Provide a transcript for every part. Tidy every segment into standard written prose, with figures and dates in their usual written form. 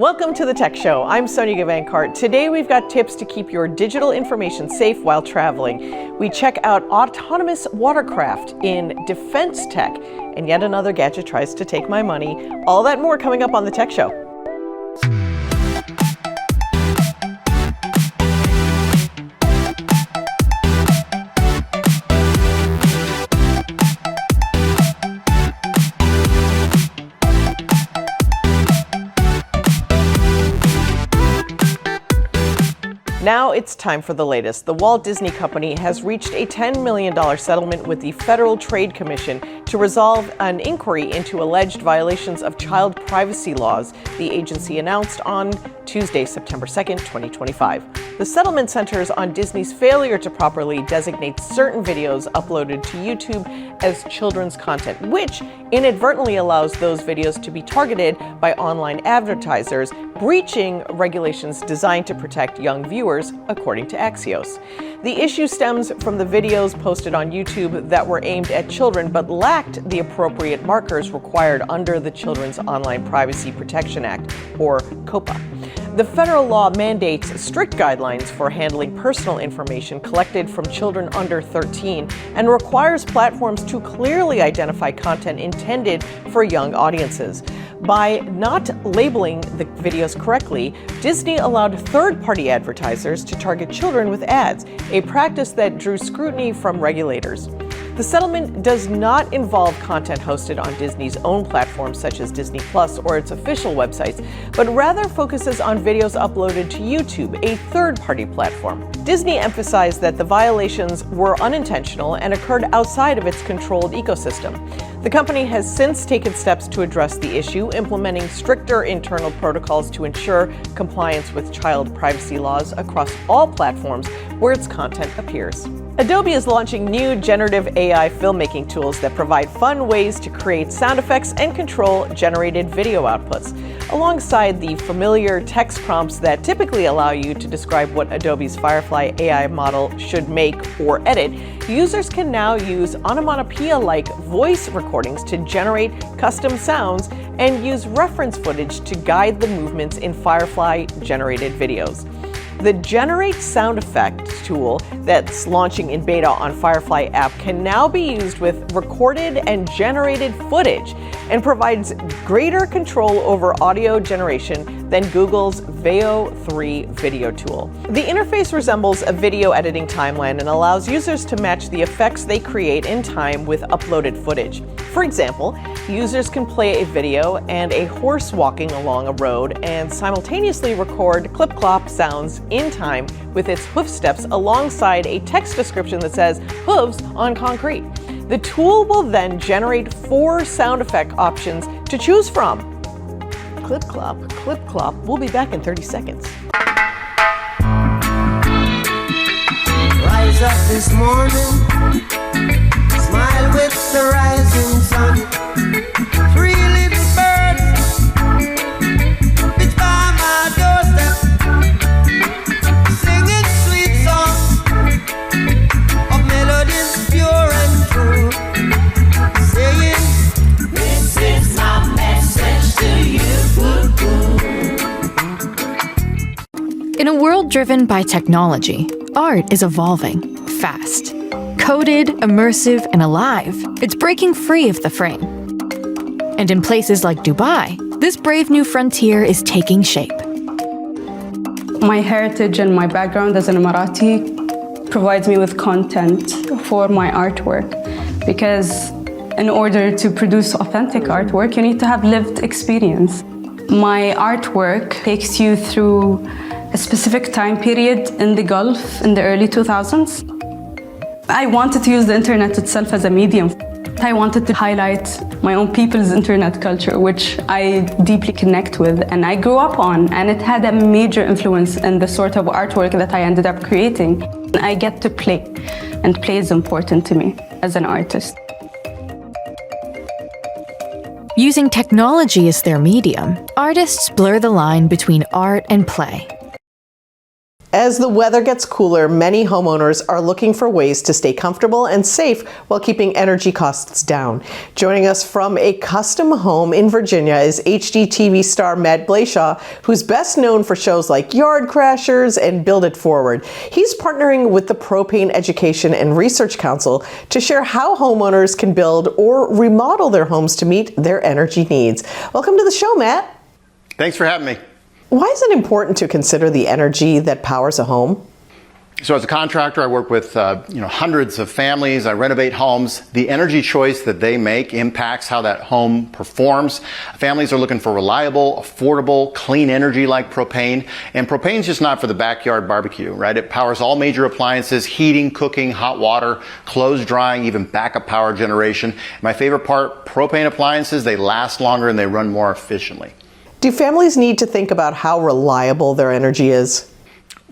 Welcome to the Tech Show. I'm Sonya Gavankar. Today we've got tips to keep your digital information safe while traveling. We check out autonomous watercraft in defense tech, and yet another gadget tries to take my money. All that and more coming up on the Tech Show. Now it's time for the latest. The Walt Disney Company has reached a $10 million settlement with the Federal Trade Commission to resolve an inquiry into alleged violations of child privacy laws, the agency announced on Tuesday, September 2nd, 2025. The settlement centers on Disney's failure to properly designate certain videos uploaded to YouTube as children's content, which inadvertently allows those videos to be targeted by online advertisers, breaching regulations designed to protect young viewers, according to Axios. The issue stems from the videos posted on YouTube that were aimed at children but lacked the appropriate markers required under the Children's Online Privacy Protection Act, or COPPA. The federal law mandates strict guidelines for handling personal information collected from children under 13 and requires platforms to clearly identify content intended for young audiences. By not labeling the videos correctly, Disney allowed third-party advertisers to target children with ads, a practice that drew scrutiny from regulators. The settlement does not involve content hosted on Disney's own platforms such as Disney Plus or its official websites, but rather focuses on videos uploaded to YouTube, a third-party platform. Disney emphasized that the violations were unintentional and occurred outside of its controlled ecosystem. The company has since taken steps to address the issue, implementing stricter internal protocols to ensure compliance with child privacy laws across all platforms where its content appears. Adobe is launching new generative AI filmmaking tools that provide fun ways to create sound effects and control generated video outputs. Alongside the familiar text prompts that typically allow you to describe what Adobe's Firefly AI model should make or edit, users can now use onomatopoeia-like voice recordings to generate custom sounds and use reference footage to guide the movements in Firefly-generated videos. The Generate Sound Effects tool that's launching in beta on Firefly app can now be used with recorded and generated footage and provides greater control over audio generation than Google's Veo 3 video tool. The interface resembles a video editing timeline and allows users to match the effects they create in time with uploaded footage. For example, users can play a video and a horse walking along a road and simultaneously record clip-clop sounds in time with its hoof steps alongside a text description that says hooves on concrete. The tool will then generate 4 sound effect options to choose from. Clip-clop, clip-clop. We'll be back in 30 seconds. Rise up this morning, smile with the rising sun. 3 little birds, pitch by my doorstep, singing sweet songs of melodies pure and true, saying, this is my message to you. In a world driven by technology, art is evolving fast. Coded, immersive, and alive, it's breaking free of the frame. And in places like Dubai, this brave new frontier is taking shape. My heritage and my background as an Emirati provides me with content for my artwork, because in order to produce authentic artwork, you need to have lived experience. My artwork takes you through a specific time period in the Gulf in the early 2000s. I wanted to use the internet itself as a medium. I wanted to highlight my own people's internet culture, which I deeply connect with and I grew up on, and it had a major influence in the sort of artwork that I ended up creating. I get to play, and play is important to me as an artist. Using technology as their medium, artists blur the line between art and play. As the weather gets cooler, many homeowners are looking for ways to stay comfortable and safe while keeping energy costs down. Joining us from a custom home in Virginia is HGTV star Matt Blaishaw, who's best known for shows like Yard Crashers and Build It Forward. He's partnering with the Propane Education and Research Council to share how homeowners can build or remodel their homes to meet their energy needs. Welcome to the show, Matt. Thanks for having me. Why is it important to consider the energy that powers a home? So as a contractor, I work with hundreds of families. I renovate homes. The energy choice that they make impacts how that home performs. Families are looking for reliable, affordable, clean energy like propane. And propane's just not for the backyard barbecue, right? It powers all major appliances, heating, cooking, hot water, clothes drying, even backup power generation. My favorite part, propane appliances, they last longer and they run more efficiently. Do families need to think about how reliable their energy is?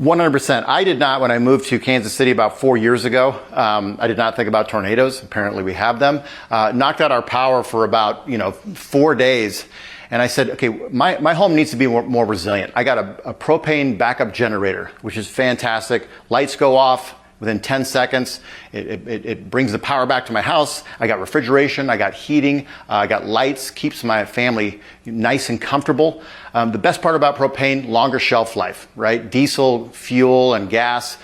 100%. I did not when I moved to Kansas City about 4 years ago. I did not think about tornadoes. Apparently we have them. Knocked out our power for about 4 days. And I said, okay, my home needs to be more resilient. I got a propane backup generator, which is fantastic. Lights go off within 10 seconds. It brings the power back to my house. I got refrigeration, I got heating, I got lights, keeps my family nice and comfortable. The best part about propane, longer shelf life, right? Diesel, fuel, and gas,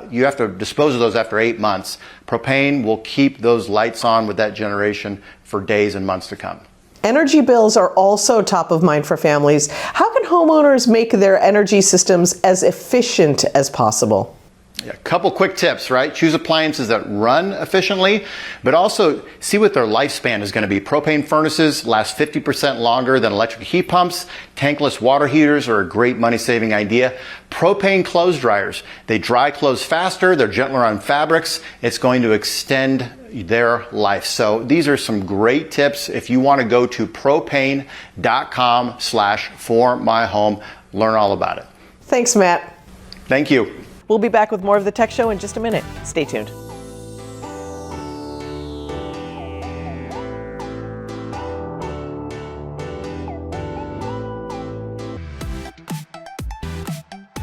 you have to dispose of those after 8 months. Propane will keep those lights on with that generation for days and months to come. Energy bills are also top of mind for families. How can homeowners make their energy systems as efficient as possible? Yeah, a couple quick tips, right? Choose appliances that run efficiently, but also see what their lifespan is going to be. Propane furnaces last 50% longer than electric heat pumps. Tankless water heaters are a great money-saving idea. Propane clothes dryers, they dry clothes faster, they're gentler on fabrics. It's going to extend their life. So these are some great tips if you want to go to propane.com/formyhome, learn all about it. Thanks, Matt. Thank you. We'll be back with more of The Tech Show in just a minute. Stay tuned.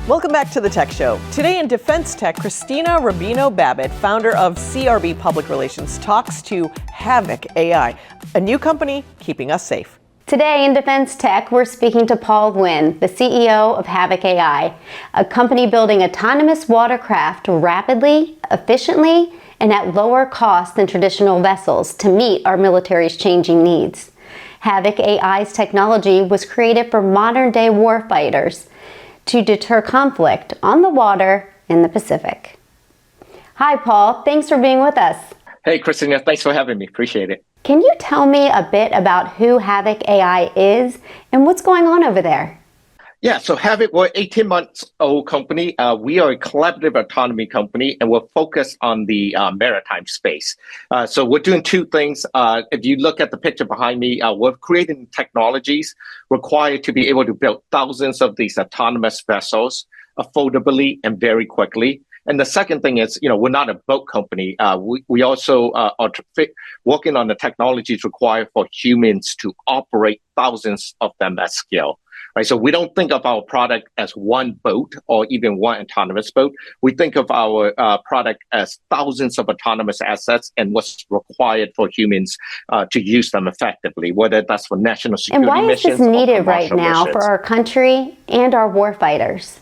Welcome back to The Tech Show. Today in Defense Tech, Christina Rubino-Babbitt, founder of CRB Public Relations, talks to Havoc AI, a new company keeping us safe. Today in Defense Tech, we're speaking to Paul Nguyen, the CEO of Havoc AI, a company building autonomous watercraft rapidly, efficiently, and at lower cost than traditional vessels to meet our military's changing needs. Havoc AI's technology was created for modern-day warfighters to deter conflict on the water in the Pacific. Hi, Paul. Thanks for being with us. Hey, Christina. Thanks for having me. Appreciate it. Can you tell me a bit about who Havoc AI is and what's going on over there? Yeah, so Havoc, we're an 18-month-old company. We are a collaborative autonomy company, and we're focused on the maritime space. So we're doing two things. If you look at the picture behind me, we're creating technologies required to be able to build thousands of these autonomous vessels affordably and very quickly. And the second thing is, we're not a boat company. We also are working on the technologies required for humans to operate thousands of them at scale. Right? So we don't think of our product as one boat or even one autonomous boat. We think of our product as thousands of autonomous assets and what's required for humans to use them effectively, whether that's for national security missions. And why is this needed right now for our country and our warfighters?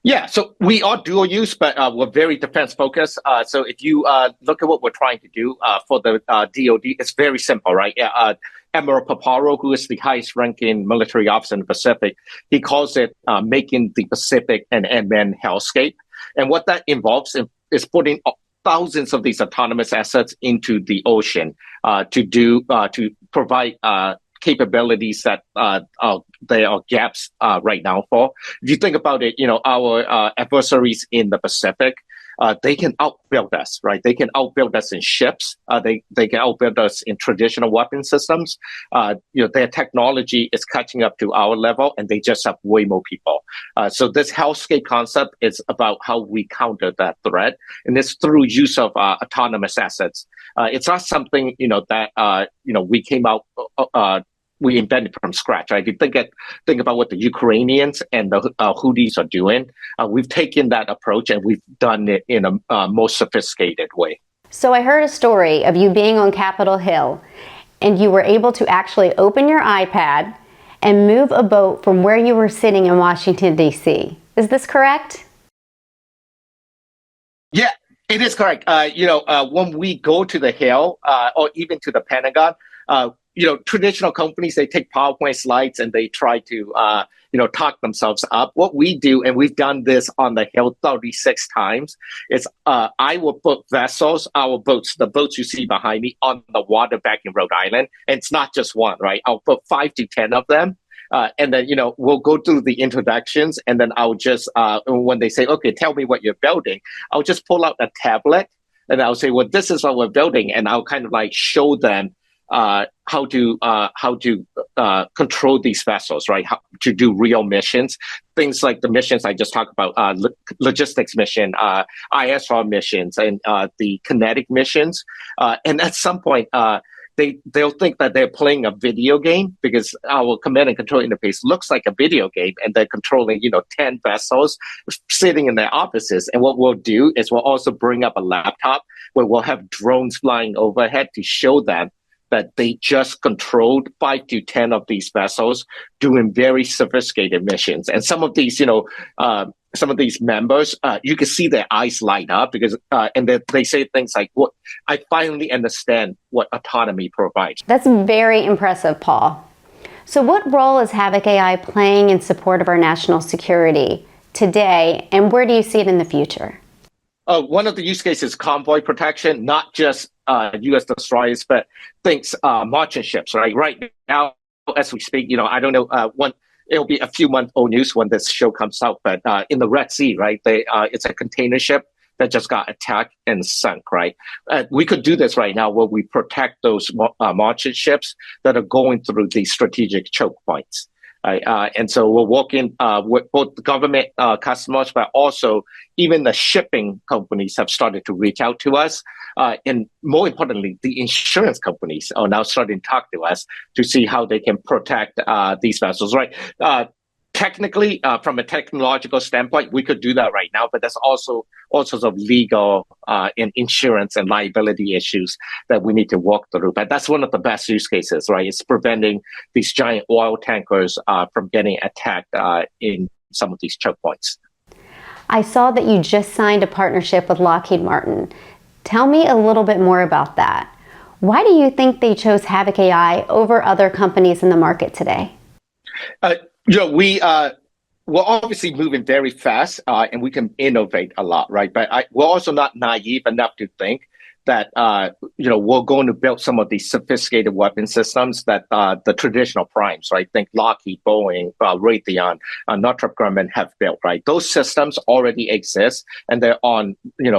Yeah, so we are dual use, but we're very defense focused. So if you look at what we're trying to do for the DoD, it's very simple, right? Admiral Paparo, who is the highest ranking military officer in the Pacific, he calls it making the Pacific an unmanned hellscape. And what that involves is putting thousands of these autonomous assets into the ocean to provide capabilities that there are gaps right now for. If you think about it, our adversaries in the Pacific, they can outbuild us, right? They can outbuild us in ships. They can outbuild us in traditional weapon systems. Their technology is catching up to our level, and they just have way more people. So this hellscape concept is about how we counter that threat, and it's through use of autonomous assets. It's not something that we came out we invented from scratch. Right? If you think about what the Ukrainians and the Houthis are doing, we've taken that approach and we've done it in a more sophisticated way. So I heard a story of you being on Capitol Hill, and you were able to actually open your iPad and move a boat from where you were sitting in Washington, D.C. Is this correct? Yeah, it is correct. When we go to the Hill or even to the Pentagon, traditional companies, they take PowerPoint slides and they try to, talk themselves up. What we do, and we've done this on the Hill 36 times, is I will put vessels, our boats, the boats you see behind me, on the water back in Rhode Island. And it's not just one, right? I'll put 5 to 10 of them. And then, we'll go through the introductions, and then I'll just, when they say, okay, tell me what you're building, I'll just pull out a tablet and I'll say, well, this is what we're building. And I'll kind of like show them how to control these vessels, right? How to do real missions, things like the missions I just talked about, logistics mission, ISR missions, and the kinetic missions. And at some point, they'll think that they're playing a video game because our command and control interface looks like a video game, and they're controlling, 10 vessels sitting in their offices. And what we'll do is we'll also bring up a laptop where we'll have drones flying overhead to show them that they just controlled 5 to 10 of these vessels doing very sophisticated missions. And some of these, some of these members, you can see their eyes light up because, and they say things like, "What I finally understand what autonomy provides." That's very impressive, Paul. So what role is Havoc AI playing in support of our national security today, and where do you see it in the future? One of the use cases is convoy protection, not just U.S. destroyers, but things, merchant ships, right? Right now, as we speak, I don't know, it'll be a few months old news when this show comes out, but in the Red Sea, right, it's a container ship that just got attacked and sunk, right? We could do this right now where we protect those merchant ships that are going through these strategic choke points. And so we're working with both the government customers, but also even the shipping companies have started to reach out to us. And more importantly, the insurance companies are now starting to talk to us to see how they can protect these vessels, right? Technically, from a technological standpoint, we could do that right now, but there's also all sorts of legal and insurance and liability issues that we need to walk through. But that's one of the best use cases, right? It's preventing these giant oil tankers from getting attacked in some of these choke points. I saw that you just signed a partnership with Lockheed Martin. Tell me a little bit more about that. Why do you think they chose Havoc AI over other companies in the market today? We're obviously moving very fast and we can innovate a lot, right? But we're also not naive enough to think that, we're going to build some of these sophisticated weapon systems that the traditional primes, right? Think Lockheed, Boeing, Raytheon, Northrop Grumman have built, right? Those systems already exist and they're on,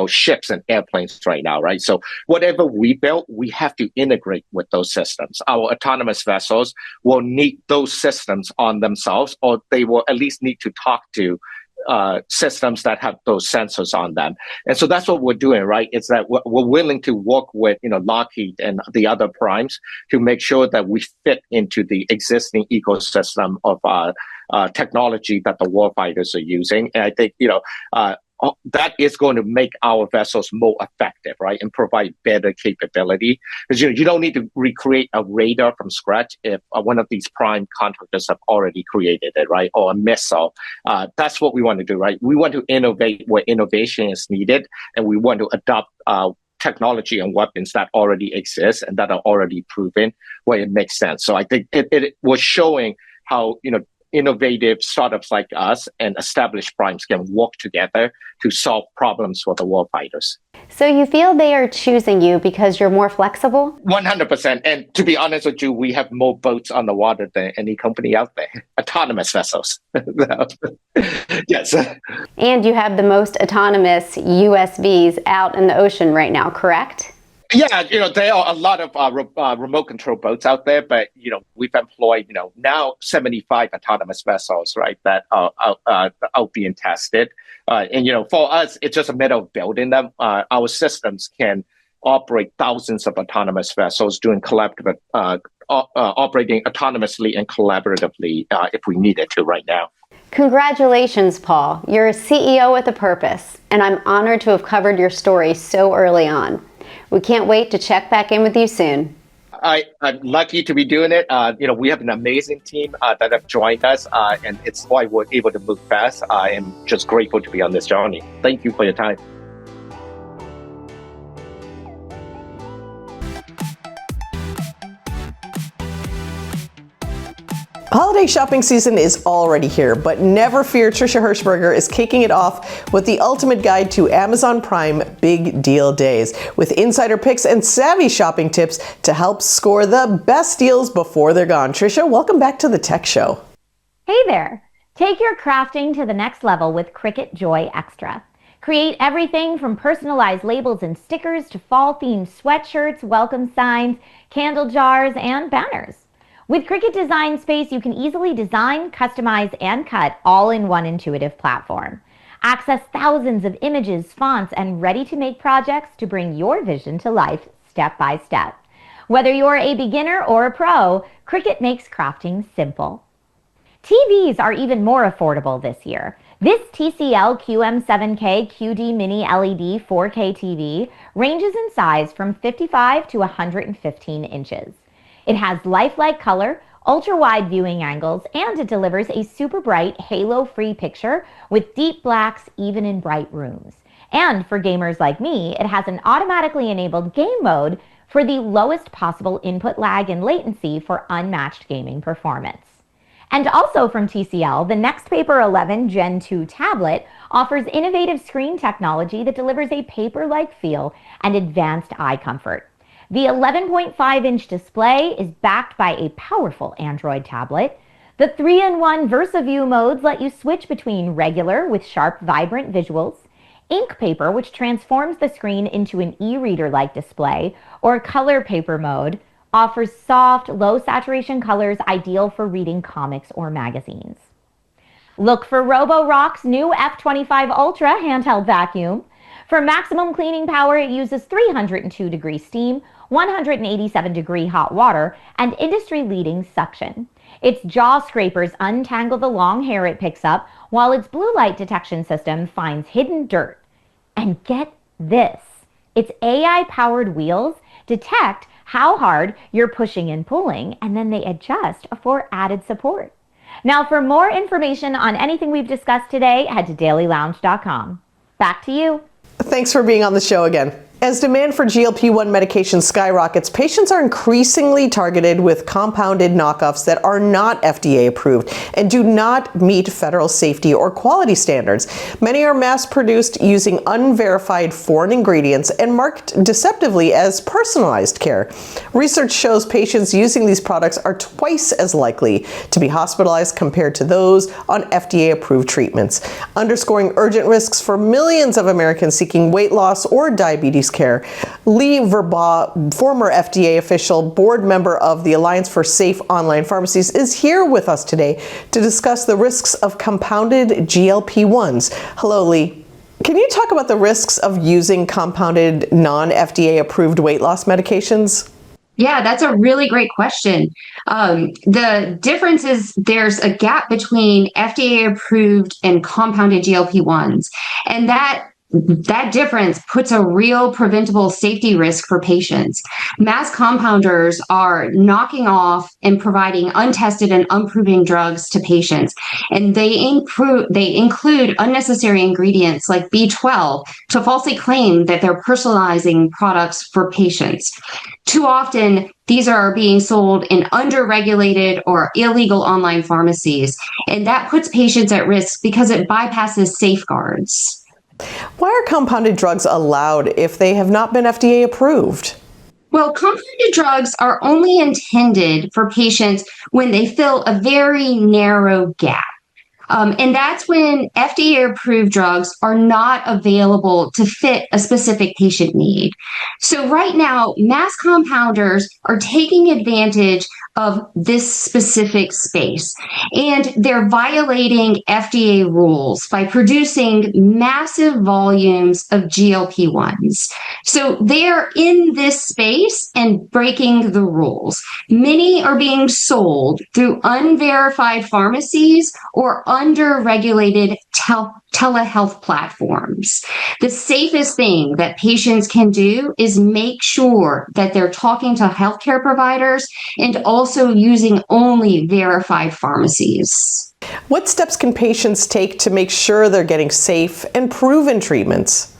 ships and airplanes right now, right? So whatever we build, we have to integrate with those systems. Our autonomous vessels will need those systems on themselves, or they will at least need to talk to systems that have those sensors on them. And so that's what we're doing, right? It's that we're willing to work with, Lockheed and the other primes to make sure that we fit into the existing ecosystem of technology that the warfighters are using. And I think, that is going to make our vessels more effective, right? And provide better capability. Because you don't need to recreate a radar from scratch if one of these prime contractors have already created it, right? Or a missile. That's what we want to do, right? We want to innovate where innovation is needed, and we want to adopt technology and weapons that already exist and that are already proven where it makes sense. So I think it was showing how, innovative startups like us and established primes can work together to solve problems for the warfighters. So you feel they are choosing you because you're more flexible? 100%. And to be honest with you, we have more boats on the water than any company out there. Autonomous vessels. Yes. And you have the most autonomous USVs out in the ocean right now, correct? Yeah, there are a lot of remote control boats out there, but, we've employed, now 75 autonomous vessels, right, that are out being tested. And, for us, it's just a matter of building them. Our systems can operate thousands of autonomous vessels doing collaborative, operating autonomously and collaboratively if we needed to right now. Congratulations, Paul. You're a CEO with a purpose, and I'm honored to have covered your story so early on. We can't wait to check back in with you soon. I'm lucky to be doing it. We have an amazing team that have joined us, and it's why we're able to move fast. I am just grateful to be on this journey. Thank you for your time. Holiday shopping season is already here, but never fear, Tricia Hirschberger is kicking it off with the ultimate guide to Amazon Prime Big Deal Days, with insider picks and savvy shopping tips to help score the best deals before they're gone. Tricia, welcome back to the Tech Show. Hey there! Take your crafting to the next level with Cricut Joy Extra. Create everything from personalized labels and stickers to fall-themed sweatshirts, welcome signs, candle jars, and banners. With Cricut Design Space, you can easily design, customize, and cut all in one intuitive platform. Access thousands of images, fonts, and ready-to-make projects to bring your vision to life step by step. Whether you're a beginner or a pro, Cricut makes crafting simple. TVs are even more affordable this year. This TCL QM7K QD Mini LED 4K TV ranges in size from 55 to 115 inches. It has lifelike color, ultra-wide viewing angles, and it delivers a super bright halo-free picture with deep blacks even in bright rooms. And for gamers like me, it has an automatically enabled game mode for the lowest possible input lag and latency for unmatched gaming performance. And also from TCL, the Nextpaper 11 Gen 2 tablet offers innovative screen technology that delivers a paper-like feel and advanced eye comfort. The 11.5-inch display is backed by a powerful Android tablet. The 3-in-1 VersaView modes let you switch between regular with sharp, vibrant visuals, ink paper, which transforms the screen into an e-reader-like display, or color paper mode, offers soft, low-saturation colors ideal for reading comics or magazines. Look for Roborock's new F25 Ultra handheld vacuum. For maximum cleaning power, it uses 302-degree steam, 187-degree hot water, and industry-leading suction. Its jaw scrapers untangle the long hair it picks up, while its blue light detection system finds hidden dirt. And get this, its AI-powered wheels detect how hard you're pushing and pulling, and then they adjust for added support. Now, for more information on anything we've discussed today, head to dailylounge.com. Back to you. Thanks for being on the show again. As demand for GLP-1 medication skyrockets, patients are increasingly targeted with compounded knockoffs that are not FDA approved and do not meet federal safety or quality standards. Many are mass-produced using unverified foreign ingredients and marked deceptively as personalized care. Research shows patients using these products are twice as likely to be hospitalized compared to those on FDA-approved treatments, underscoring urgent risks for millions of Americans seeking weight loss or diabetes care. Lee Verbaugh, former FDA official, board member of the Alliance for Safe Online Pharmacies, is here with us today to discuss the risks of compounded GLP-1s. Hello, Lee. Can you talk about the risks of using compounded non-FDA approved weight loss medications? Yeah, that's a really great question. The difference is there's a gap between FDA approved and compounded GLP-1s, and that difference puts a real preventable safety risk for patients. Mass compounders are knocking off and providing untested and unproven drugs to patients, and they include unnecessary ingredients like B12 to falsely claim that they're personalizing products for patients. Too often, these are being sold in underregulated or illegal online pharmacies, and that puts patients at risk because it bypasses safeguards. Why are compounded drugs allowed if they have not been FDA approved? Well, compounded drugs are only intended for patients when they fill a very narrow gap. And that's when FDA-approved drugs are not available to fit a specific patient need. So right now, mass compounders are taking advantage of this specific space. And they're violating FDA rules by producing massive volumes of GLP-1s. So they're in this space and breaking the rules. Many are being sold through unverified pharmacies or under-regulated telehealth platforms. The safest thing that patients can do is make sure that they're talking to healthcare providers and also using only verified pharmacies. What steps can patients take to make sure they're getting safe and proven treatments?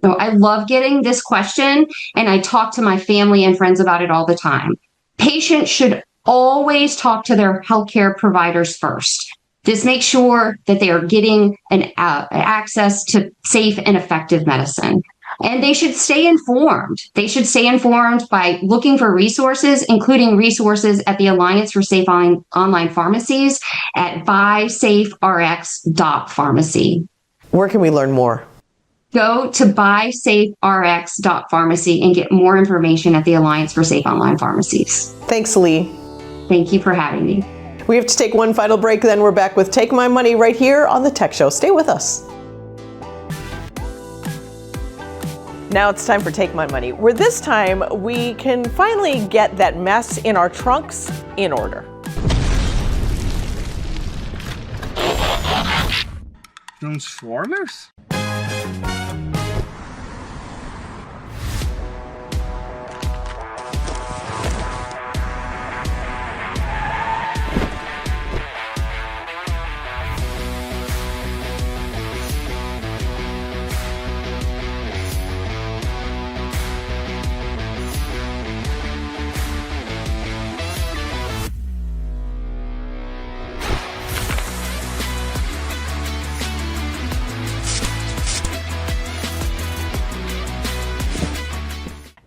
So I love getting this question, and I talk to my family and friends about it all the time. Patients should always talk to their healthcare providers first. This makes sure that they are getting access to safe and effective medicine. And they should stay informed. They should stay informed by looking for resources, including resources at the Alliance for Safe Online Pharmacies at buysaferx.pharmacy. Where can we learn more? Go to buysaferx.pharmacy and get more information at the Alliance for Safe Online Pharmacies. Thanks, Lee. Thank you for having me. We have to take one final break, then we're back with Take My Money right here on The Tech Show. Stay with us. Now it's time for Take My Money, where this time we can finally get that mess in our trunks in order. Transformers?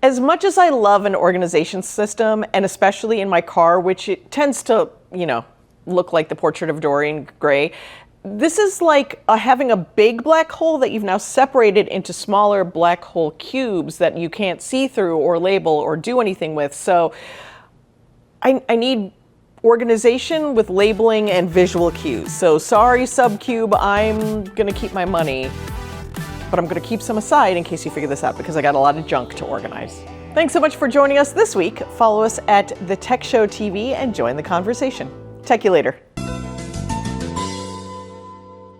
As much as I love an organization system, and especially in my car, which it tends to, look like the portrait of Dorian Gray, this is like having a big black hole that you've now separated into smaller black hole cubes that you can't see through or label or do anything with. So I need organization with labeling and visual cues. So sorry, Subcube, I'm gonna keep my money, but I'm going to keep some aside in case you figure this out, because I got a lot of junk to organize. Thanks so much for joining us this week. Follow us at The Tech Show TV and join the conversation. Tech you later.